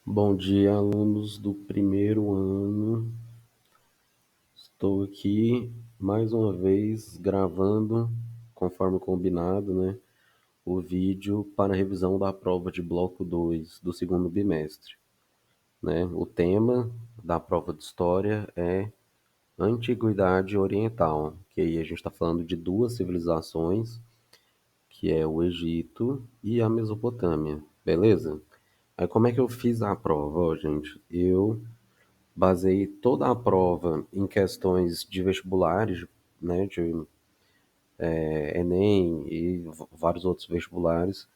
Bom dia, alunos do primeiro ano. Estou aqui mais uma vez gravando, conforme combinado, né, o vídeo para a revisão da prova de bloco 2 do segundo bimestre, né? O tema da prova de história é Antiguidade Oriental, que aí a gente está falando de duas civilizações, que é o Egito e a Mesopotâmia, beleza? Aí como é que eu fiz a prova, ó, gente? Eu basei toda a prova em questões de vestibulares, né, de Enem e vários outros vestibulares,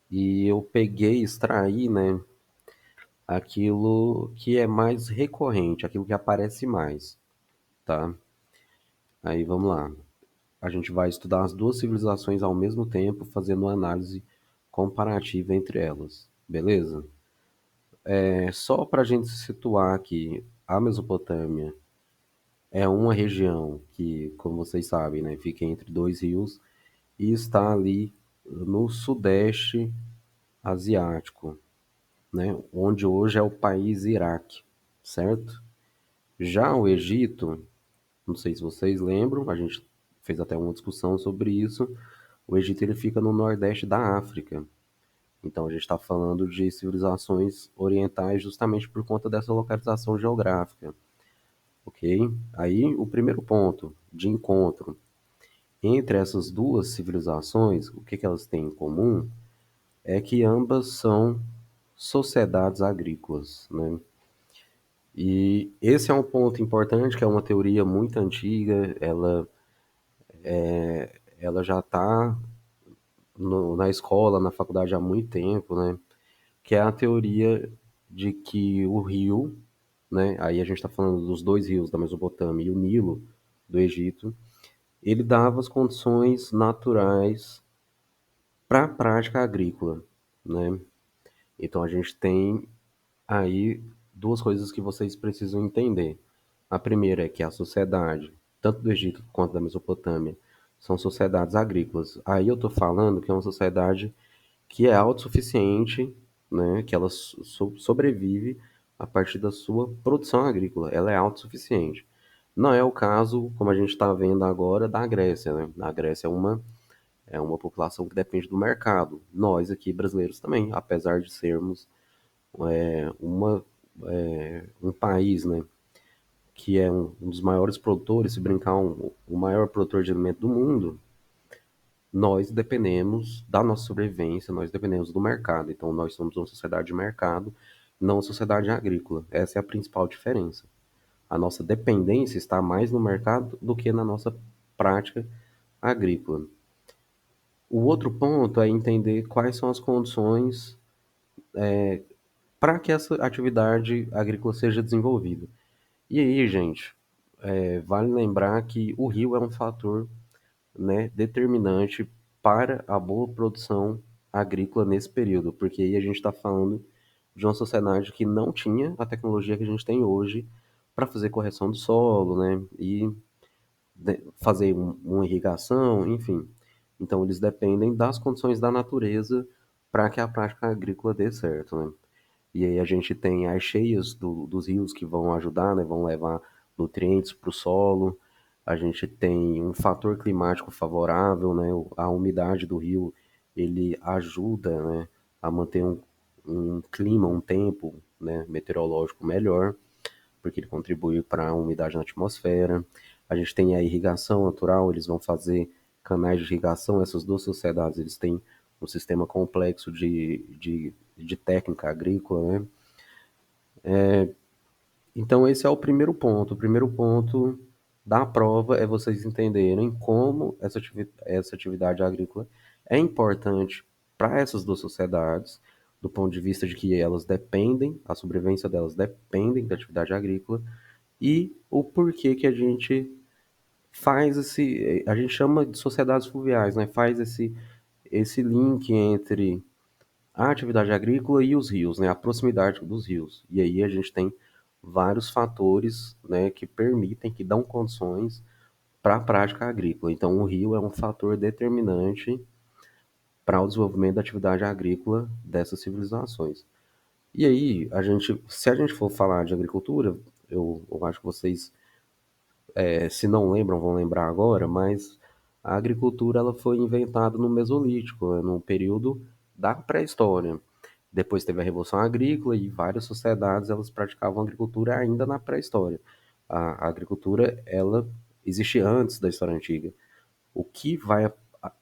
e eu peguei e extraí, né, aquilo que é mais recorrente, aquilo que aparece mais, tá? Aí vamos lá. A gente vai estudar as duas civilizações ao mesmo tempo, fazendo uma análise comparativa entre elas, beleza? Só para a gente se situar aqui, a Mesopotâmia é uma região que, como vocês sabem, né, fica entre dois rios e está ali no sudeste asiático, né, onde hoje é o país Iraque, certo? Já o Egito, não sei se vocês lembram, a gente fez até uma discussão sobre isso. O Egito ele fica no nordeste da África. Então a gente está falando de civilizações orientais justamente por conta dessa localização geográfica, ok? Aí o primeiro ponto de encontro entre essas duas civilizações, o que elas têm em comum é que ambas são sociedades agrícolas, né? E esse é um ponto importante, que é uma teoria muito antiga, ela já está na escola, na faculdade há muito tempo, né? Que é a teoria de que o rio, né? Aí a gente está falando dos dois rios da Mesopotâmia e o Nilo do Egito, ele dava as condições naturais para a prática agrícola, né? Então a gente tem aí duas coisas que vocês precisam entender. A primeira é que a sociedade, tanto do Egito quanto da Mesopotâmia, são sociedades agrícolas. Aí eu estou falando que é uma sociedade que é autossuficiente, né? Que ela sobrevive a partir da sua produção agrícola. Ela é autossuficiente. Não é o caso, como a gente está vendo agora, da Grécia, né? A Grécia é uma população que depende do mercado. Nós aqui, brasileiros, também, apesar de sermos é, uma, um país, né, que é um dos maiores produtores, se brincar, o maior produtor de alimento do mundo, nós dependemos da nossa sobrevivência, nós dependemos do mercado. Então, nós somos uma sociedade de mercado, não uma sociedade agrícola. Essa é a principal diferença. A nossa dependência está mais no mercado do que na nossa prática agrícola. O outro ponto é entender quais são as condições para que essa atividade agrícola seja desenvolvida. E aí, gente, vale lembrar que o rio é um fator, né, determinante para a boa produção agrícola nesse período, porque aí a gente está falando de uma sociedade que não tinha a tecnologia que a gente tem hoje para fazer correção do solo, né, e fazer uma irrigação, enfim. Então, eles dependem das condições da natureza para que a prática agrícola dê certo, né? E aí a gente tem as cheias dos rios que vão ajudar, né? Vão levar nutrientes para o solo. A gente tem um fator climático favorável, né? A umidade do rio, ele ajuda, né? A manter um clima, um tempo, né? Meteorológico melhor, porque ele contribui para a umidade na atmosfera. A gente tem a irrigação natural, eles vão fazer canais de irrigação. Essas duas sociedades, eles têm um sistema complexo de técnica agrícola, né? Então, esse é o primeiro ponto. O primeiro ponto da prova é vocês entenderem como essa atividade agrícola é importante para essas duas sociedades, do ponto de vista de que elas dependem, a sobrevivência delas dependem da atividade agrícola, e o porquê que a gente faz a gente chama de sociedades fluviais, né? Faz esse link entre a atividade agrícola e os rios, né, a proximidade dos rios. E aí a gente tem vários fatores, né, que permitem, que dão condições para a prática agrícola. Então, o rio é um fator determinante para o desenvolvimento da atividade agrícola dessas civilizações. E aí, se a gente for falar de agricultura, eu acho que vocês, se não lembram, vão lembrar agora, mas a agricultura ela foi inventada no Mesolítico, né, no período da pré-história. Depois teve a Revolução Agrícola e várias sociedades elas praticavam agricultura ainda na pré-história. A agricultura ela existe antes da história antiga. O que vai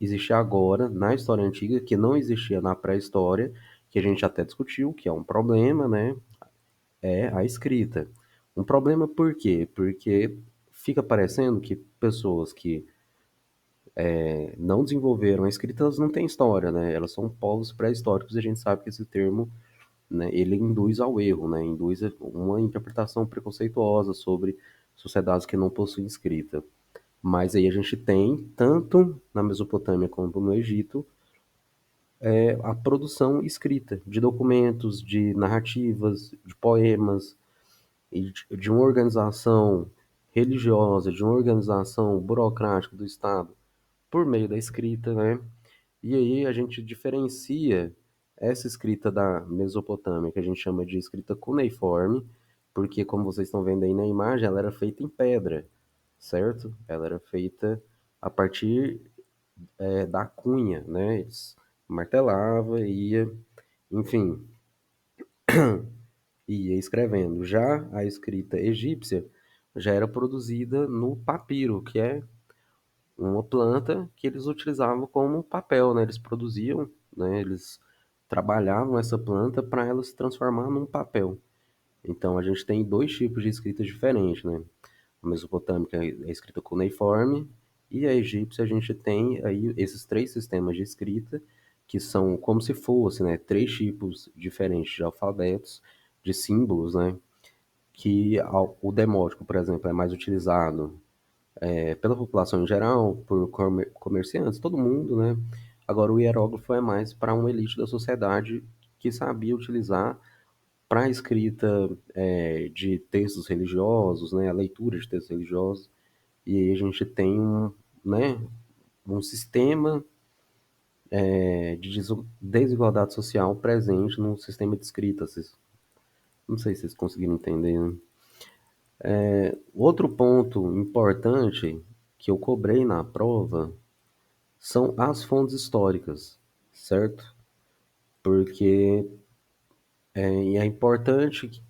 existir agora na história antiga que não existia na pré-história, que a gente até discutiu, que é um problema, né? É a escrita. Um problema por quê? Porque fica parecendo que pessoas que não desenvolveram a escrita, elas não têm história, né? Elas são povos pré-históricos e a gente sabe que esse termo, né, ele induz ao erro, né? Induz a uma interpretação preconceituosa sobre sociedades que não possuem escrita. Mas aí a gente tem, tanto na Mesopotâmia quanto no Egito, a produção escrita de documentos, de narrativas, de poemas, e de uma organização religiosa, de uma organização burocrática do Estado por meio da escrita, né? E aí a gente diferencia essa escrita da Mesopotâmia, que a gente chama de escrita cuneiforme, porque como vocês estão vendo aí na imagem, ela era feita em pedra, certo? Ela era feita a partir da cunha, né? Eles martelava, ia, enfim, ia escrevendo. Já a escrita egípcia já era produzida no papiro, que é uma planta que eles utilizavam como papel, né? Eles produziam, né? Eles trabalhavam essa planta para ela se transformar num papel. Então a gente tem dois tipos de escrita diferentes, né? A mesopotâmica é a escrita cuneiforme e a egípcia a gente tem aí esses três sistemas de escrita que são como se fosse, né, três tipos diferentes de alfabetos, de símbolos, né? Que o demótico, por exemplo, é mais utilizado pela população em geral, por comerciantes, todo mundo, né? Agora o hieróglifo é mais para uma elite da sociedade que sabia utilizar para a escrita de textos religiosos, né? A leitura de textos religiosos. E aí a gente tem né, um sistema de desigualdade social presente no sistema de escrita. Não sei se vocês conseguiram entender, né? Outro ponto importante que eu cobrei na prova são as fontes históricas, certo? Porque é importante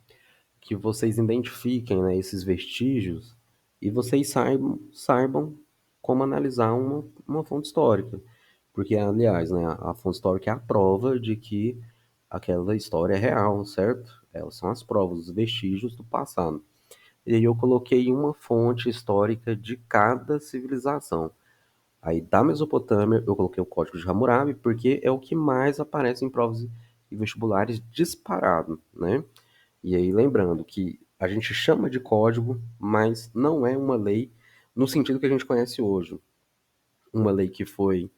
que vocês identifiquem, né, esses vestígios e vocês saibam como analisar uma fonte histórica. Porque, aliás, né, a fonte histórica é a prova de que aquela história é real, certo? Elas são as provas, os vestígios do passado. E aí eu coloquei uma fonte histórica de cada civilização. Aí da Mesopotâmia eu coloquei o Código de Hammurabi porque é o que mais aparece em provas e vestibulares disparado, né? E aí lembrando que a gente chama de código, mas não é uma lei no sentido que a gente conhece hoje. Uma lei que foi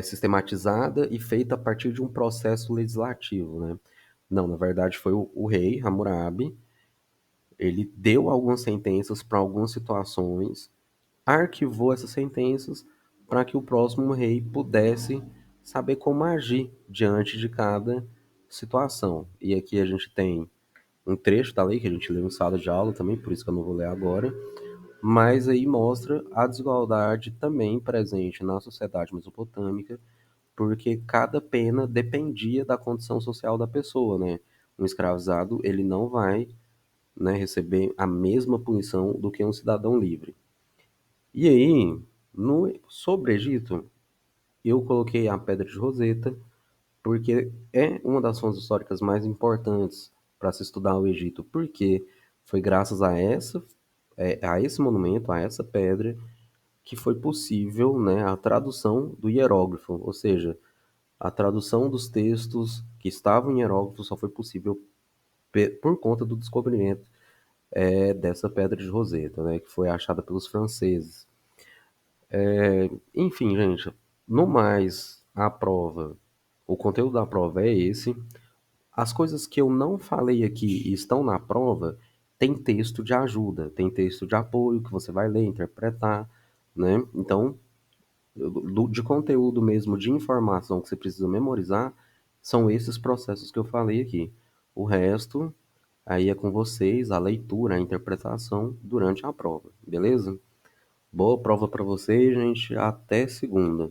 sistematizada e feita a partir de um processo legislativo, né? Não, na verdade foi o rei Hammurabi, ele deu algumas sentenças para algumas situações, arquivou essas sentenças para que o próximo rei pudesse saber como agir diante de cada situação. E aqui a gente tem um trecho da lei que a gente leu em sala de aula também, por isso que eu não vou ler agora, mas aí mostra a desigualdade também presente na sociedade mesopotâmica, porque cada pena dependia da condição social da pessoa, né? Um escravizado, ele não vai, né, receber a mesma punição do que um cidadão livre. E aí, sobre Egito, eu coloquei a Pedra de Roseta, porque é uma das fontes históricas mais importantes para se estudar o Egito, porque foi graças a esse monumento, a essa pedra, que foi possível, né, a tradução do hieróglifo, ou seja, a tradução dos textos que estavam em hieróglifo só foi possível por conta do descobrimento dessa pedra de Roseta, né, que foi achada pelos franceses. Enfim, gente, no mais, a prova, o conteúdo da prova é esse. As coisas que eu não falei aqui e estão na prova, tem texto de ajuda, tem texto de apoio que você vai ler, interpretar, né? Então, de conteúdo mesmo, de informação que você precisa memorizar, são esses processos que eu falei aqui. O resto aí é com vocês, a leitura, a interpretação durante a prova, beleza? Boa prova para vocês, gente. Até segunda.